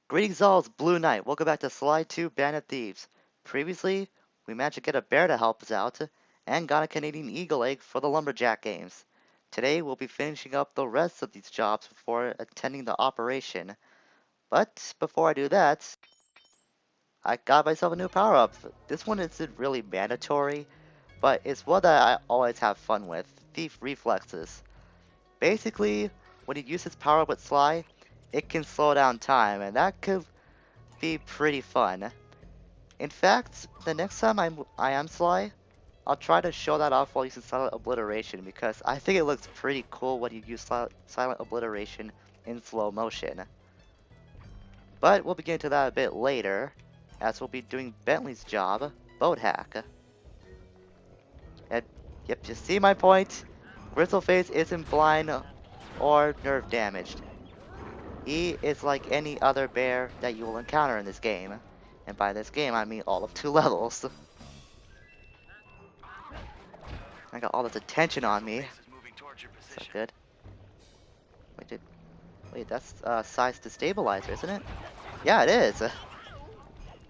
Greetings all, it's Blue Knight. Welcome back to Slide 2 Bandit Thieves. Previously, we managed to get a bear to help us out, and got a Canadian Eagle egg for the Lumberjack games. Today, we'll be finishing up the rest of these jobs before attending the operation. But before I do that, I got myself a new power-up. This one isn't really mandatory, but it's one that I always have fun with, Thief Reflexes. Basically, when you use this power-up with Sly, it can slow down time, and that could be pretty fun. In fact, the next time I am Sly, I'll try to show that off while using Silent Obliteration because I think it looks pretty cool when you use Silent Obliteration in slow motion. But we'll begin to that a bit later, as we'll be doing Bentley's job, Boat Hack. And yep, you see my point? Bristleface isn't blind or nerve damaged. He is like any other bear that you will encounter in this game. And by this game, I mean all of 2 levels. I got all this attention on me. Is that good? Wait, that's size destabilizer, isn't it? Yeah, it is.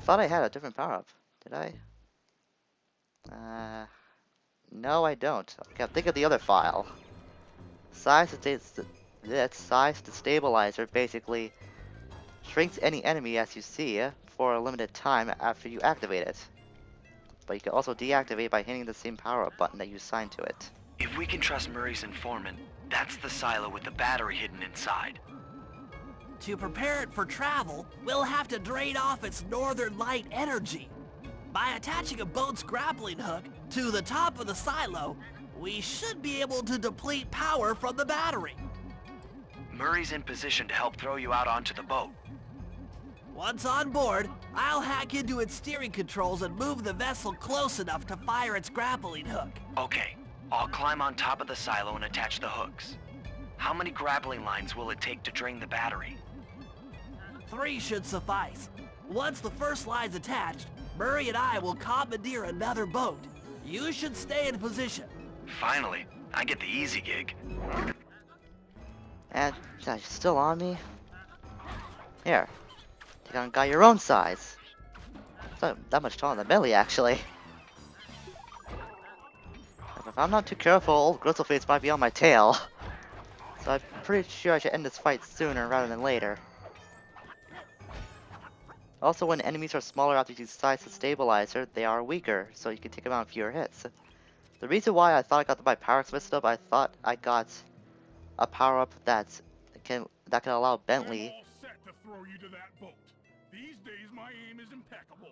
Thought I had a different power-up. Did I? No, I don't. Okay, think of the other file. Size destabilizer basically shrinks any enemy as you see for a limited time after you activate it. But you can also deactivate by hitting the same power-up button that you assigned to it. If we can trust Murray's informant, that's the silo with the battery hidden inside. To prepare it for travel, we'll have to drain off its northern light energy. By attaching a boat's grappling hook to the top of the silo, we should be able to deplete power from the battery. Murray's in position to help throw you out onto the boat. Once on board, I'll hack into its steering controls and move the vessel close enough to fire its grappling hook. Okay, I'll climb on top of the silo and attach the hooks. How many grappling lines will it take to drain the battery? 3 should suffice. Once the first line's attached, Murray and I will commandeer another boat. You should stay in position. Finally, I get the easy gig. And you're still on me? Here. Take on a guy your own size. It's not that much taller than Billy, actually. If I'm not too careful, old Gristleface might be on my tail. So I'm pretty sure I should end this fight sooner rather than later. Also, when enemies are smaller after you use size stabilizer, they are weaker, so you can take them out in fewer hits. The reason why I thought I got my power-ups mixed up, I thought I got a power-up that can allow Bentley. I'm all set to throw you to that boat. These days my aim is impeccable.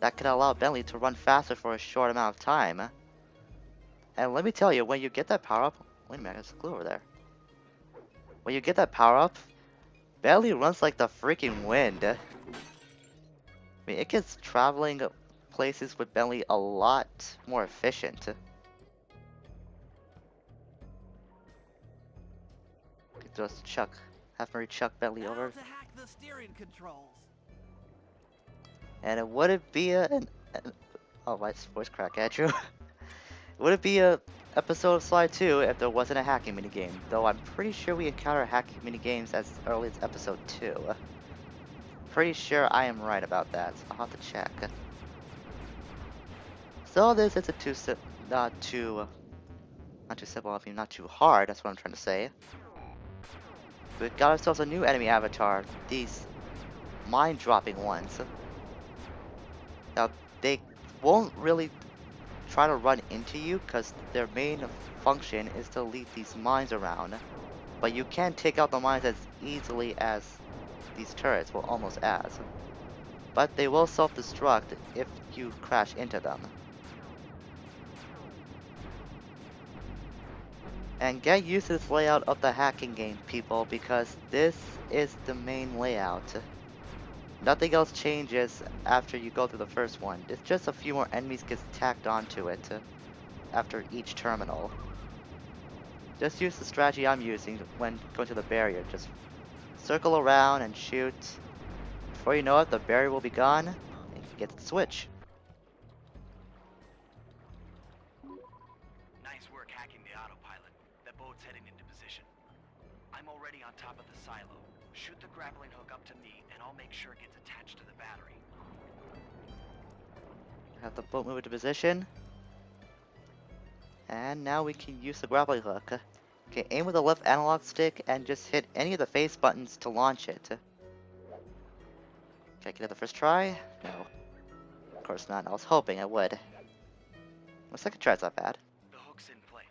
That can allow Bentley to run faster for a short amount of time. And let me tell you, when you get that power-up, wait a minute, there's a glue over there. When you get that power-up, Bentley runs like the freaking wind. I mean, it gets traveling places with Bentley a lot more efficient. Just have Murray chuck Bentley Now over. to hack the steering controls. And it wouldn't be oh, my voice crack, Andrew. Would it be a episode of Slide 2 if there wasn't a hacking minigame? Though I'm pretty sure we encounter hacking minigames as early as episode 2. Pretty sure I am right about that. I'll have to check. So this isn't not too simple. I mean, not too hard. That's what I'm trying to say. We got ourselves a new enemy avatar. These mind-dropping ones. Now they won't really try to run into you because their main function is to leave these mines around. But you can take out the mines as easily as these turrets, well, almost as. But they will self-destruct if you crash into them. And get used to this layout of the hacking game, people, because this is the main layout. Nothing else changes after you go through the first one. It's just a few more enemies get tacked onto it after each terminal. Just use the strategy I'm using when going to the barrier. Just circle around and shoot. Before you know it, the barrier will be gone, and you get the switch. Nice work hacking the autopilot. That boat's heading into position. I'm already on top of the silo. Shoot the grappling hook up to me, and I'll make sure it gets attached to the battery. Have the boat move into position. And now we can use the grappling hook. Okay, aim with the left analog stick and just hit any of the face buttons to launch it. Can I get it the first try? No. Of course not. I was hoping I would. My second try's not bad. The hook's in place.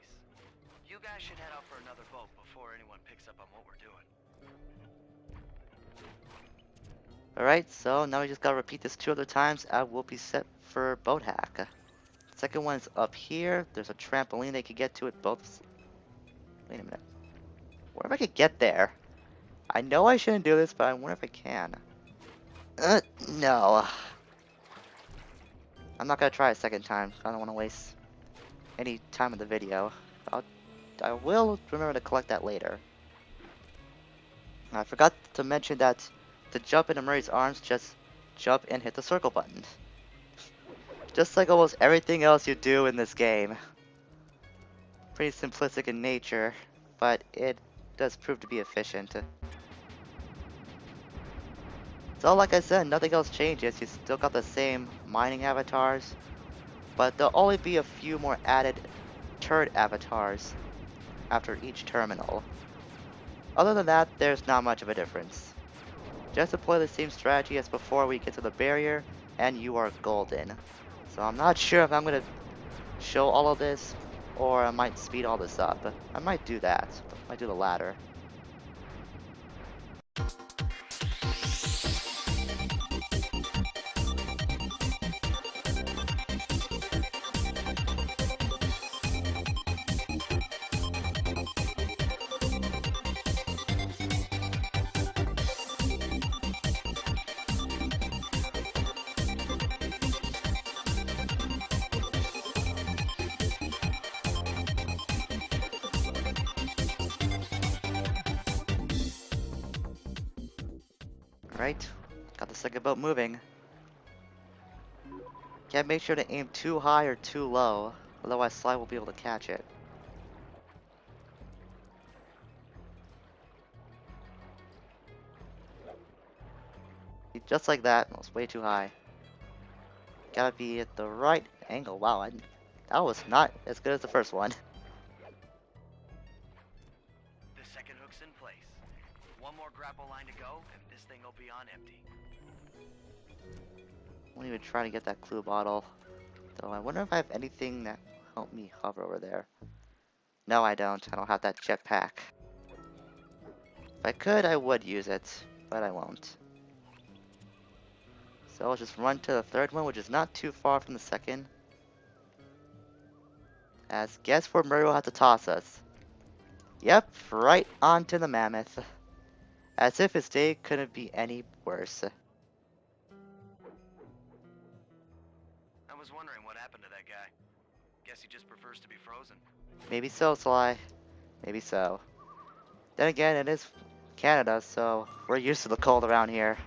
You guys should head out for another boat before anyone picks up on what we're doing. Alright, so now we just gotta repeat this 2 other times and we'll be set for boat hack. Second one is up here. There's a trampoline they could get to it both. Wait a minute. Wonder if I could get there. I know I shouldn't do this, but I wonder if I can. No. I'm not gonna try a second time. I don't want to waste any time in the video. I will remember to collect that later. I forgot to mention that to jump into Murray's arms, just jump and hit the circle button. Just like almost everything else you do in this game. Pretty simplistic in nature, but it does prove to be efficient. So like I said, nothing else changes. You still got the same mining avatars, but there'll only be a few more added turret avatars after each terminal. Other than that, there's not much of a difference. Just deploy the same strategy as before we get to the barrier, and you are golden. So I'm not sure if I'm going to show all of this, or I might speed all this up. I might do that. I might do the latter. Right, got the second boat moving. Can't make sure to aim too high or too low, otherwise Sly will be able to catch it. Just like that, that was way too high. Gotta be at the right angle. Wow, that was not as good as the first one. The second hook's in place. One more grapple line to go, and this thing will be on empty. Won't even try to get that clue bottle. Though I wonder if I have anything that will help me hover over there. No, I don't. I don't have that jetpack. If I could, I would use it, but I won't. So I'll just run to the third one, which is not too far from the second. As guess where Murray will have to toss us. Yep, right onto the mammoth. As if his day couldn't be any worse. I was wondering what happened to that guy. Guess he just prefers to be frozen. Maybe so, Sly. Maybe so. Then again, it is Canada, so we're used to the cold around here.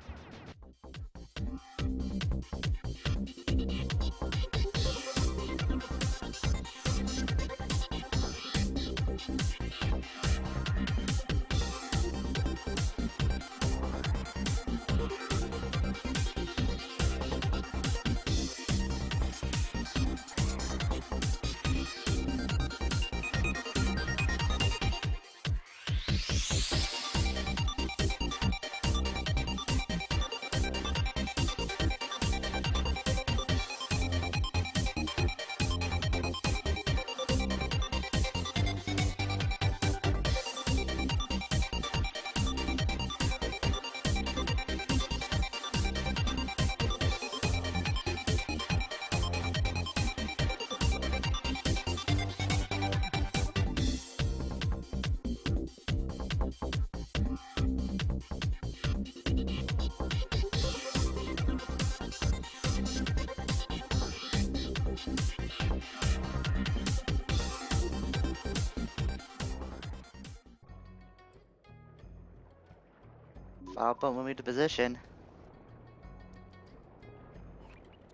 Final boat moving to position.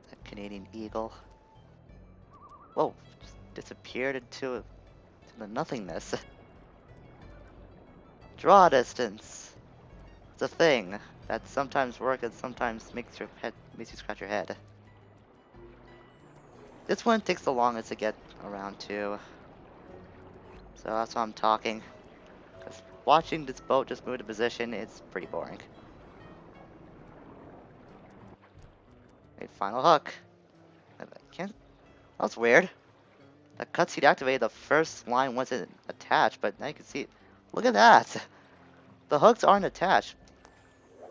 That Canadian Eagle. Whoa, just disappeared into the nothingness. Draw distance. It's a thing that sometimes works and sometimes makes you scratch your head. This one takes the longest to get around to. So that's why I'm talking. Because watching this boat just move to position is pretty boring. Okay, final hook. I can't. That's weird. That cutscene activated, the first line wasn't attached, but now you can see it. Look at that! The hooks aren't attached.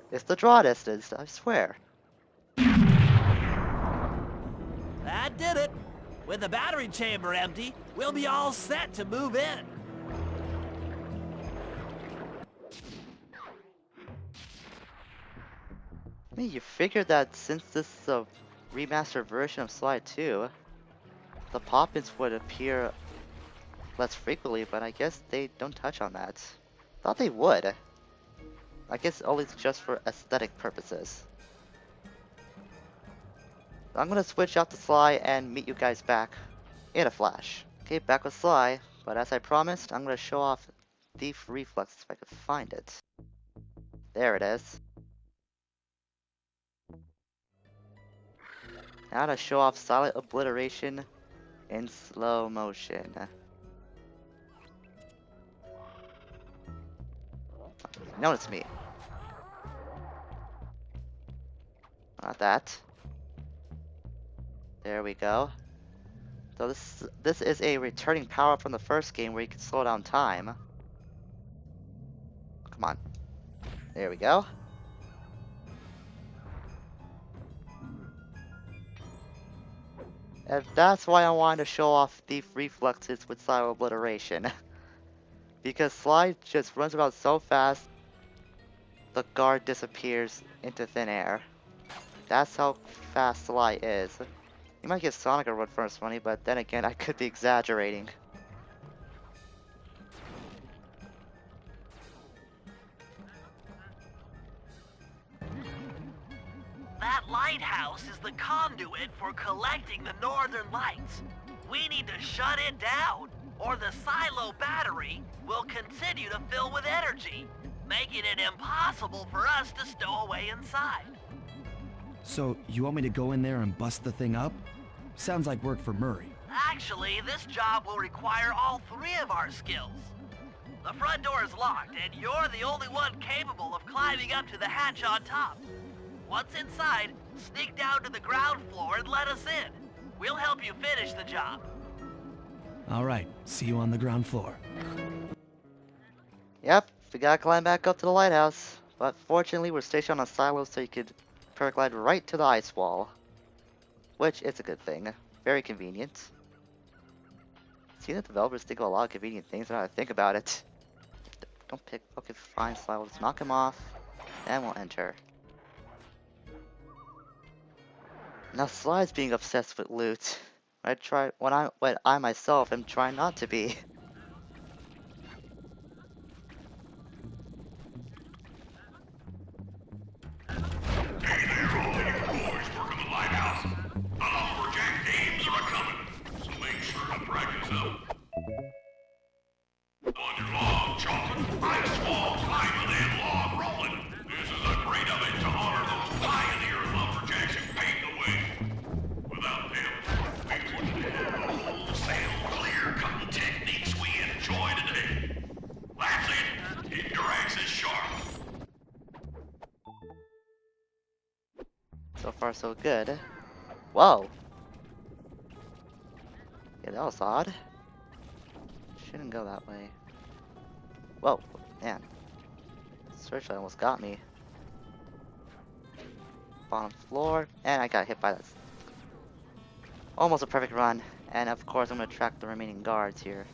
It's the draw distance, I swear. That did it. With the battery chamber empty, we'll be all set to move in. I mean, you figured that since this is a remastered version of Slide 2, the pop-ins would appear less frequently, but I guess they don't touch on that. Thought they would. I guess only just for aesthetic purposes. I'm gonna switch out to Sly and meet you guys back in a flash. Okay, back with Sly, but as I promised, I'm gonna show off Thief Reflex if I could find it. There it is. Now to show off Silent Obliteration in slow motion. Notice me. Not that. There we go. So this is a returning power from the first game where you can slow down time. Come on. There we go. And that's why I wanted to show off Thief Reflexes with Silent Obliteration. Because Sly just runs about so fast, the guard disappears into thin air. That's how fast Sly is. You might give Sonic a run for his money, but then again, I could be exaggerating. That lighthouse is the conduit for collecting the northern lights. We need to shut it down, or the silo battery will continue to fill with energy, making it impossible for us to stow away inside. So, you want me to go in there and bust the thing up? Sounds like work for Murray. Actually, this job will require all three of our skills. The front door is locked, and you're the only one capable of climbing up to the hatch on top. Once inside, sneak down to the ground floor and let us in. We'll help you finish the job. Alright, see you on the ground floor. Yep, we gotta climb back up to the lighthouse. But fortunately, we're stationed on a silo so you could paraglide right to the ice wall. Which is a good thing. Very convenient. See, the developers think of a lot of convenient things now that I think about it. Don't pick. Okay, fine, Sly. Let's knock him off. And we'll enter. Now Sly's being obsessed with loot. When I myself am trying not to be. So far, so good. Whoa! Yeah, that was odd. Shouldn't go that way. Whoa, man. Searchlight almost got me. Bottom floor, and I got hit by that. Almost a perfect run. And of course, I'm gonna track the remaining guards here.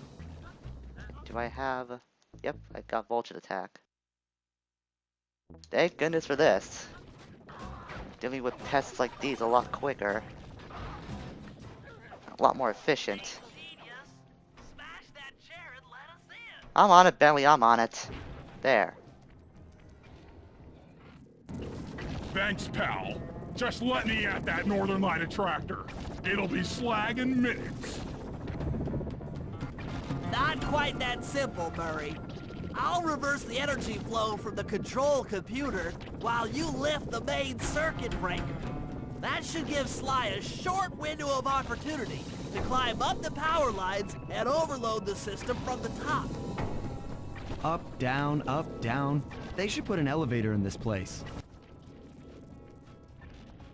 Do I have... Yep, I got Vulture Attack. Thank goodness for this. Dealing with pests like these a lot quicker. A lot more efficient. I'm on it, Bentley, I'm on it. There. Thanks, pal. Just let me at that Northern Light attractor. It'll be slag in minutes. Not quite that simple, Murray. I'll reverse the energy flow from the control computer while you lift the main circuit breaker. That should give Sly a short window of opportunity to climb up the power lines and overload the system from the top. Up, down, up, down. They should put an elevator in this place.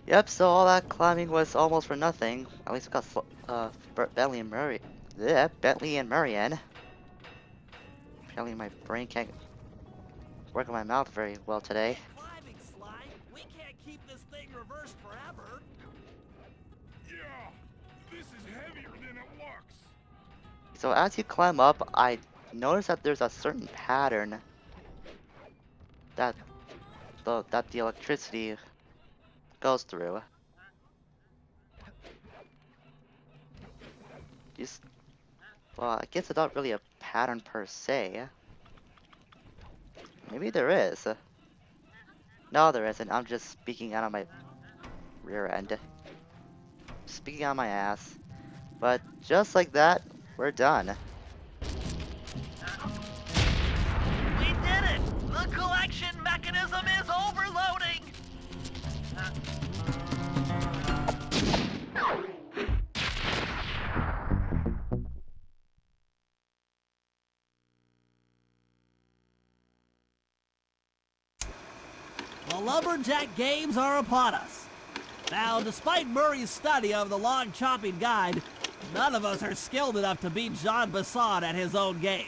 Yep, so all that climbing was almost for nothing. At least we got Bentley and Murray. Yeah, Bentley and Marianne. Apparently my brain can't work in my mouth very well today. Keep climbing, Sly. We can't keep this thing reversed forever. Yeah, this is heavier than it looks. So as you climb up, I notice that there's a certain pattern that the electricity goes through. Just, well, I guess it's not really a pattern per se. Maybe there is. No, there isn't. I'm just speaking out of my rear end. Speaking out of my ass. But just like that, we're done. We did it! The collection mechanism is overloading! The Lumberjack games are upon us. Now, despite Murray's study of the log chopping guide, none of us are skilled enough to beat Jean Bassan at his own game.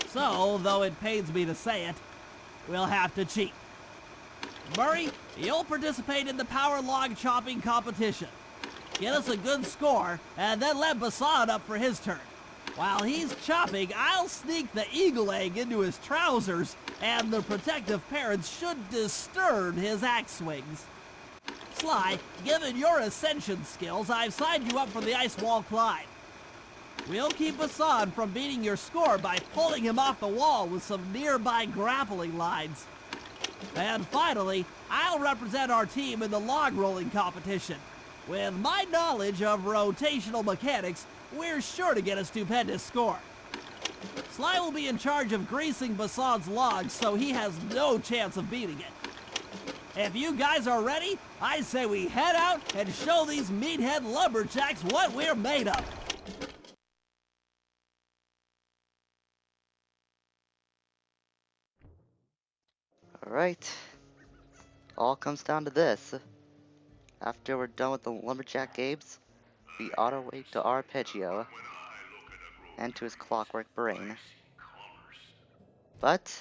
So, though it pains me to say it, we'll have to cheat. Murray, you'll participate in the power log chopping competition. Get us a good score, and then let Bassan up for his turn. While he's chopping, I'll sneak the eagle egg into his trousers, and the protective parents should disturb his axe swings. Sly, given your ascension skills, I've signed you up for the ice wall climb. We'll keep Bassan from beating your score by pulling him off the wall with some nearby grappling lines. And finally, I'll represent our team in the log rolling competition. With my knowledge of rotational mechanics, we're sure to get a stupendous score. Sly will be in charge of greasing Bassan's logs, so he has no chance of beating it. If you guys are ready, I say we head out and show these meathead lumberjacks what we're made of. Alright. All comes down to this. After we're done with the lumberjack games, we auto-wait to Arpeggio and to his clockwork brain. But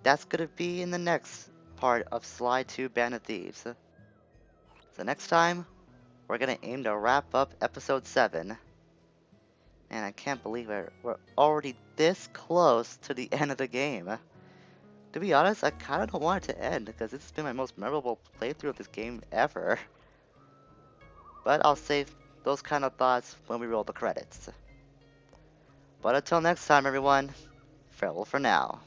that's gonna be in the next part of Sly 2 Band of Thieves. So next time, we're gonna aim to wrap up episode 7. And I can't believe we're already this close to the end of the game. To be honest, I kinda don't want it to end because it's been my most memorable playthrough of this game ever. But I'll save those kind of thoughts when we roll the credits. But until next time, everyone, farewell for now.